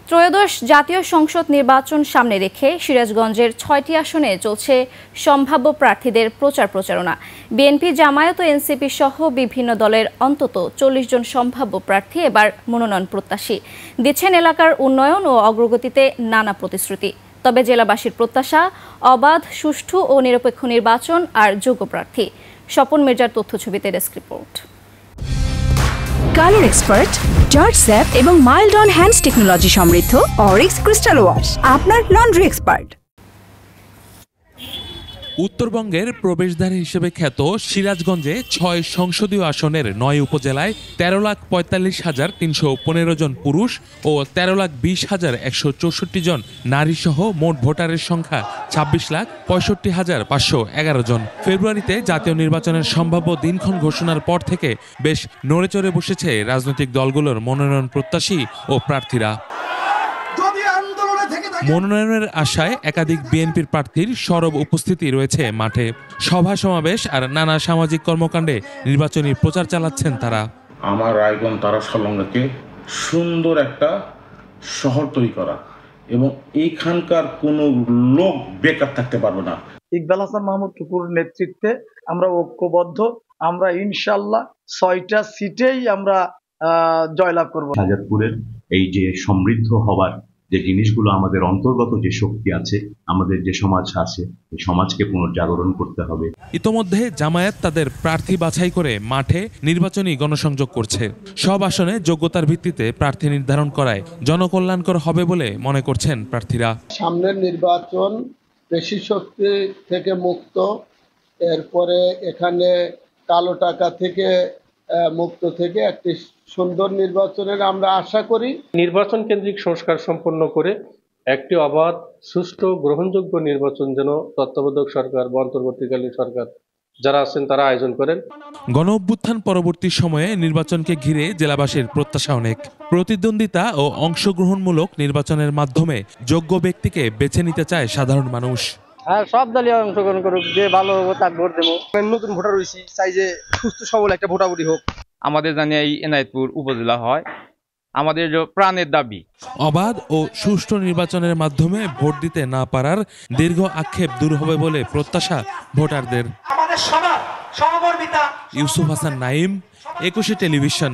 ত্রয়োদশ জাতীয় সংসদ নির্বাচন সামনে রেখে সিরাজগঞ্জের ৬টি আসনে চলছে সম্ভাব্য প্রার্থীদের প্রচারণা। বিএনপি, জামায়াত ও এনসিপি সহ বিভিন্ন দলের অন্তত ৪০ জন সম্ভাব্য প্রার্থী এবার মনোনয়ন প্রত্যাশী দিচ্ছেন এলাকার উন্নয়ন ও অগ্রগতিতে নানা প্রতিশ্রুতি। তবে জেলাবাসীর প্রত্যাশা অবাধ, সুষ্ঠু ও নিরপেক্ষ নির্বাচন আর যোগ্য প্রার্থী। স্বপন মির্জার তথ্যছবিতে ডেস্ক রিপোর্ট। কালার এক্সপার্ট, জর্জ স্যাপ এবং মাইল্ড অন হ্যান্ডস টেকনোলজি সমৃদ্ধ অরিক্স ক্রিস্টাল ওয়াশ আপনার লন্ড্রি এক্সপার্ট। উত্তরবঙ্গের প্রবেশদ্বার হিসেবে খ্যাত সিরাজগঞ্জে ৬ সংসদীয় আসনের ৯ উপজেলায় ১৩,৪৫,৩১৫ জন পুরুষ ও ১৩,২০,১৬৪ জন নারী সহ মোট ভোটারের সংখ্যা ২৬,৬৫,৫১১ জন। ফেব্রুয়ারিতে জাতীয় নির্বাচনের সম্ভাব্য দিনক্ষণ ঘোষণার পর থেকে বেশ নড়েচড়ে বসেছে রাজনৈতিক দলগুলোর মনোনয়ন প্রত্যাশী ও প্রার্থীরা। মনোনয়নের আশায় একাধিক বিএনপির প্রার্থীর সরব উপস্থিতি রয়েছে মাঠে। সভা সমাবেশ আর নানা সামাজিক কর্মকাণ্ডে নির্বাচনী প্রচার চালাচ্ছেন তারা। আমার রায়গঞ্জ তারা সলঙ্গাকে সুন্দর একটা শহর তৈরি করা এবং এইখানকার কোনো লোক বেকার থাকতে পারবে না। ইকবাল হাসান মাহমুদ টুকুর নেতৃত্বে আমরা ঐক্যবদ্ধ। আমরা ইনশাল্লাহ ৬টা সিটেই আমরা জয়লাভ করব। শাহজাদপুরের এই যে সমৃদ্ধ হবার যে জিনিসগুলো, আমাদের অন্তর্গত যে শক্তি আছে, আমাদের যে সমাজ আছে, এই সমাজকে পুনর্জাগরণ করতে হবে। ইতোমধ্যে জামায়াত তাদের প্রার্থী বাছাই করে মাঠে নির্বাচনী গণসংযোগ করছে। সব আসনে যোগ্যতার ভিত্তিতে প্রার্থী নির্ধারণ করায় জনকল্যাণকর হবে বলে মনে করছেন প্রার্থীরা। সামনের নির্বাচন পেশি শক্তি থেকে মুক্ত, এরপরে এখানে কালো টাকা থেকে মুক্ত থেকে একটি সুন্দর নির্বাচনের আমরা আশা করি। নির্বাচন কেন্দ্রিক সংস্কার সম্পন্ন করে একটি অবাধ, সুষ্ঠু, গ্রহণযোগ্য নির্বাচন যেন তত্ত্বাবধায়ক সরকার বা অন্তর্বর্তীকালীন সরকার যারা আছেন তারা আয়োজন করেন। গণ অভ্যুত্থান পরবর্তী সময়ে নির্বাচনকে ঘিরে জেলাবাসীর প্রত্যাশা অনেক। প্রতিদ্বন্দ্বিতা ও অংশগ্রহণমূলক নির্বাচনের মাধ্যমে যোগ্য ব্যক্তিকে বেছে নিতে চায় সাধারণ মানুষ। হ্যাঁ, সব দলই অংশগ্রহণ করুক, যে ভালো হবে তাকে ভোট দেবো। নতুন ভোটার হয়েছি, চাই যে সুস্থ সবল একটা ভোটাভুটি হোক। আমাদের জানি এই এনায়েতপুর উপজেলা হয় আমাদের প্রাণের দাবি। অবাধ ও সুষ্ঠু নির্বাচনের মাধ্যমে ভোট দিতে না পারার দীর্ঘ আক্ষেপ দূর হবে বলে প্রত্যাশা ভোটারদের। আমাদের সবার সহমর্মিতা। ইউসুফ হাসান নাইম, ২১ টেলিভিশন।